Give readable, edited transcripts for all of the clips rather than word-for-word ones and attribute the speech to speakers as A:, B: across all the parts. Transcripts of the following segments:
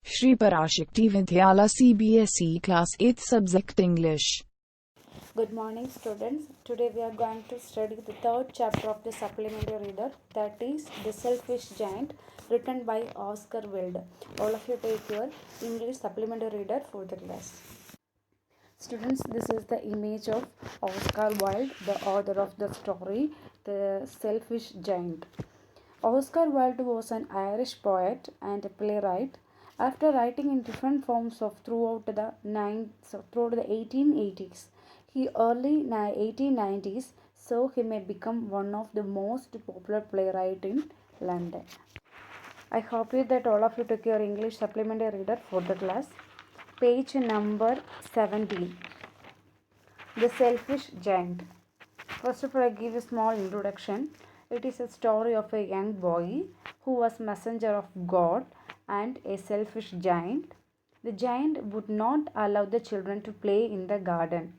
A: Shri Parashakti Vidyala CBSE Class 8th Subject English.
B: Good morning, students. Today we are going to study the third chapter of the supplementary reader, that is The Selfish Giant, written by Oscar Wilde. All of you take your English supplementary reader for the class. Students, this is the image of Oscar Wilde, the author of the story The Selfish Giant. Oscar Wilde was an Irish poet and playwright. After writing in different forms throughout the 1880s, early 1890s, so he may become one of the most popular playwright in London. I hope that all of you took your English supplementary reader for the class. Page number 17. The Selfish Giant. First of all, I give a small introduction. It is a story of a young boy who was messenger of God and a selfish giant. The giant would not allow the children to play in the garden.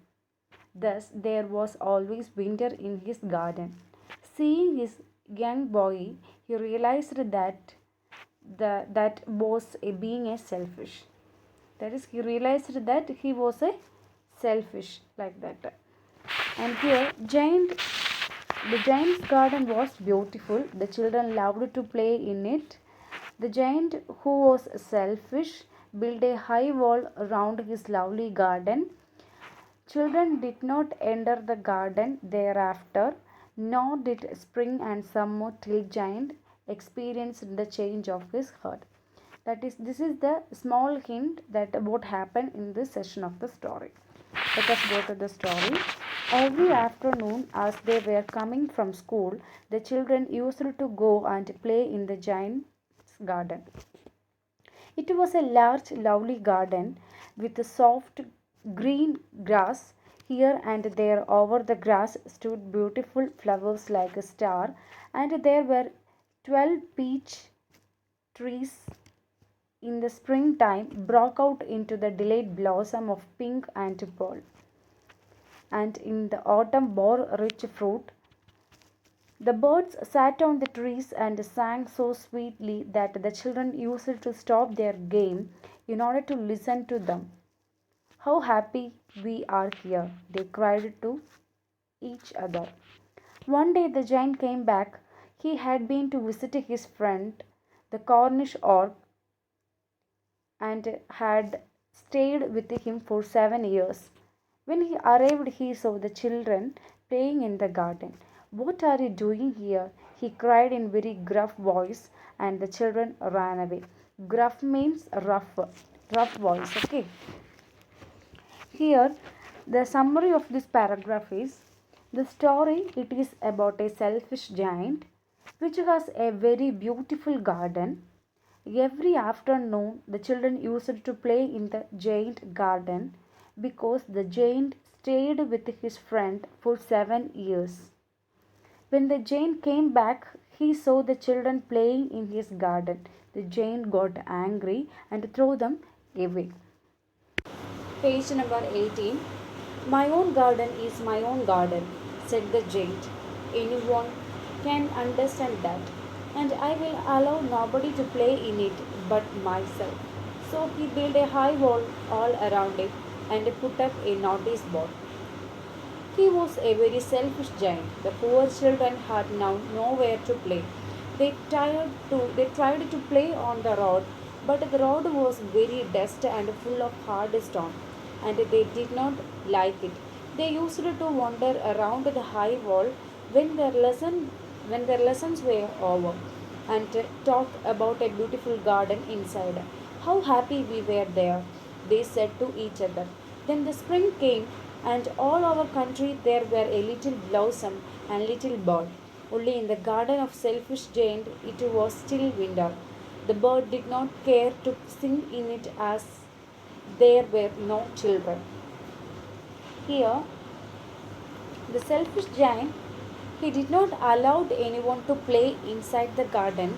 B: Thus, there was always winter in his garden. Seeing his young boy, he realized that was being a selfish. That is, he realized that he was a selfish like that. And here, the giant's garden was beautiful. The children loved to play in it. The giant, who was selfish, built a high wall around his lovely garden. Children did not enter the garden thereafter, nor did spring and summer till giant experienced the change of his heart. That is, this is the small hint that what happened in this session of the story. Let us go to the story. Every afternoon, as they were coming from school, the children used to go and play in the giant's garden. It was a large, lovely garden with soft green grass. Here and there over the grass stood beautiful flowers like a star, and there were 12 peach trees in the springtime broke out into the delayed blossom of pink and pearl, and in the autumn bore rich fruit. The birds sat on the trees and sang so sweetly that the children used to stop their game in order to listen to them. "How happy we are here!" they cried to each other. One day the giant came back. He had been to visit his friend, the Cornish orc, and had stayed with him for 7 years. When he arrived, he saw the children playing in the garden. "What are you doing here?" he cried in very gruff voice, and the children ran away. Gruff means rough voice. Okay. Here, the summary of this paragraph is the story. It is about a selfish giant which has a very beautiful garden. Every afternoon, the children used to play in the giant garden because the giant stayed with his friend for 7 years. When the giant came back, he saw the children playing in his garden. The giant got angry and threw them away. Page number 18. "My own garden is my own garden," said the giant. "Anyone can understand that, and I will allow nobody to play in it but myself." So he built a high wall all around it and put up a notice board. He was a very selfish giant. The poor children had now nowhere to play. They tried to play on the road, but the road was very dusty and full of hard stone, and they did not like it. They used to wander around the high wall when their lessons were over, and talk about a beautiful garden inside. "How happy we were there," they said to each other. Then the spring came, and all over country there were a little blossom and little bird. Only in the garden of selfish giant it was still winter. The bird did not care to sing in it as there were no children. Here, the selfish giant, he did not allow anyone to play inside the garden,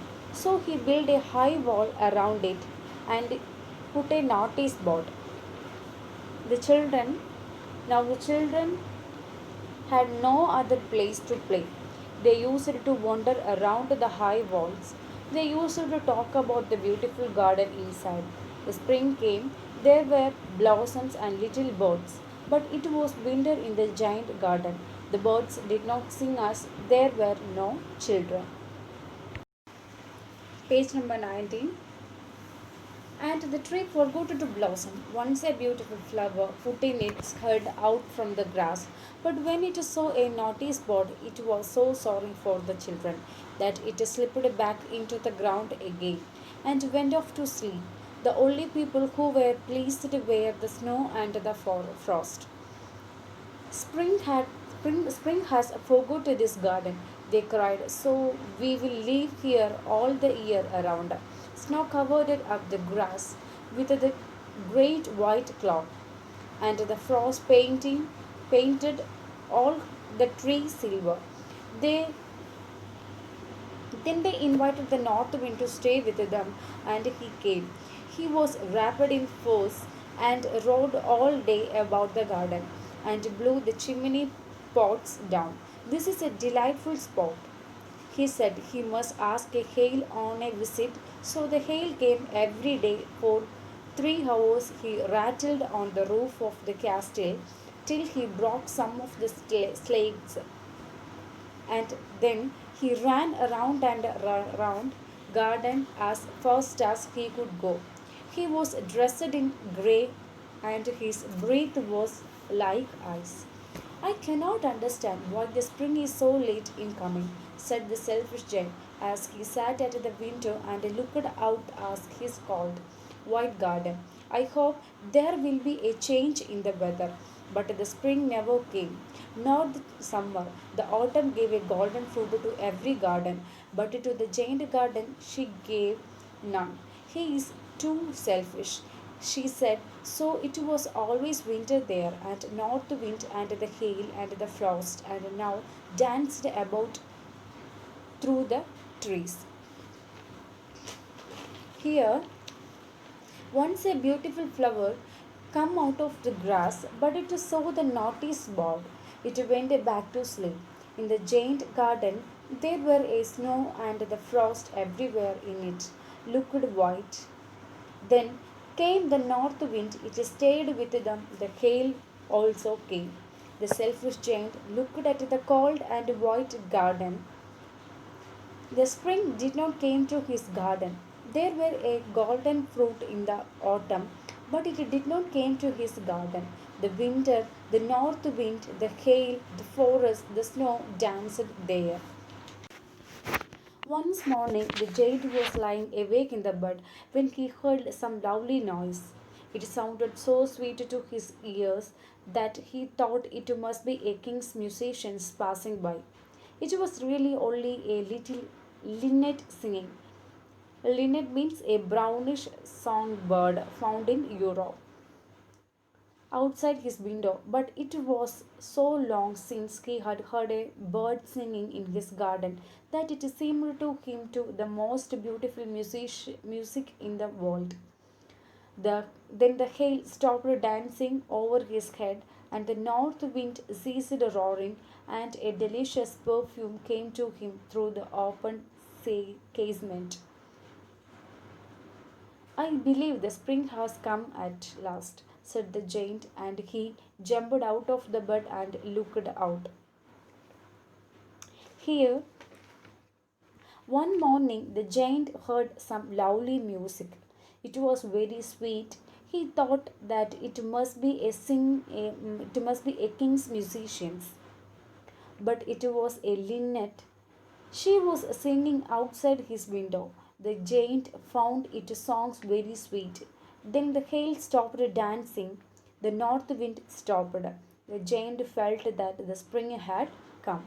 B: so he built a high wall around it and put a notice board. The children, now the children had no other place to play. They used to wander around the high walls. They used to talk about the beautiful garden inside. The spring came, there were blossoms and little birds, but it was winter in the giant garden. The birds did not sing as there were no children. Page number 19. And the tree forgot to blossom. Once a beautiful flower putting its head out from the grass. But when it saw a naughty spot, it was so sorry for the children that it slipped back into the ground again and went off to sleep. The only people who were pleased were the snow and the frost. Spring has forgotten this garden, they cried, so we will live here all the year around. Snow covered up the grass with the great white cloud, and the frost painted all the tree silver. They then they invited the north wind to stay with them, and he came. He was wrapped in furs and rode all day about the garden and blew the chimney pots down. This is a delightful spot, he said. He must ask a hail on a visit. So the hail came every day for 3 hours. He rattled on the roof of the castle till he broke some of the slates, and then he ran around and around garden as fast as he could go. He was dressed in grey and his breath was like ice. I cannot understand why the spring is so late in coming, said the selfish giant as he sat at the window and looked out at his cold, white garden. I hope there will be a change in the weather. But the spring never came, nor the summer. The autumn gave a golden fruit to every garden, but to the giant garden she gave none. He is too selfish, she said. So it was always winter there, and north wind and the hail and the frost, and now danced about through the trees. Here, once a beautiful flower come out of the grass, but it saw the naughty spot. It went back to sleep. In the giant garden, there were a snow and the frost everywhere in it, looked white. Then came the north wind, it stayed with them, the hail also came. The selfish giant looked at the cold and white garden. The spring did not came to his garden. There were a golden fruit in the autumn, but it did not came to his garden. The winter, the north wind, the hail, the forest, the snow danced there. Once morning, the giant was lying awake in the bed when he heard some lovely noise. It sounded so sweet to his ears that he thought it must be a king's musicians passing by. It was really only a little linnet singing. Linnet means a brownish songbird found in Europe outside his window, but it was so long since he had heard a bird singing in his garden that it seemed to him to the most beautiful music in the world. Then the hail stopped dancing over his head, and the north wind ceased roaring, and a delicious perfume came to him through the open casement. I believe the spring has come at last, said the giant, and he jumped out of the bed and looked out. Here, one morning, the giant heard some lovely music. It was very sweet. He thought that it must be a king's musicians, but it was a linnet. She was singing outside his window. The giant found its songs very sweet. Then the hail stopped dancing. The north wind stopped. The giant felt that the spring had come.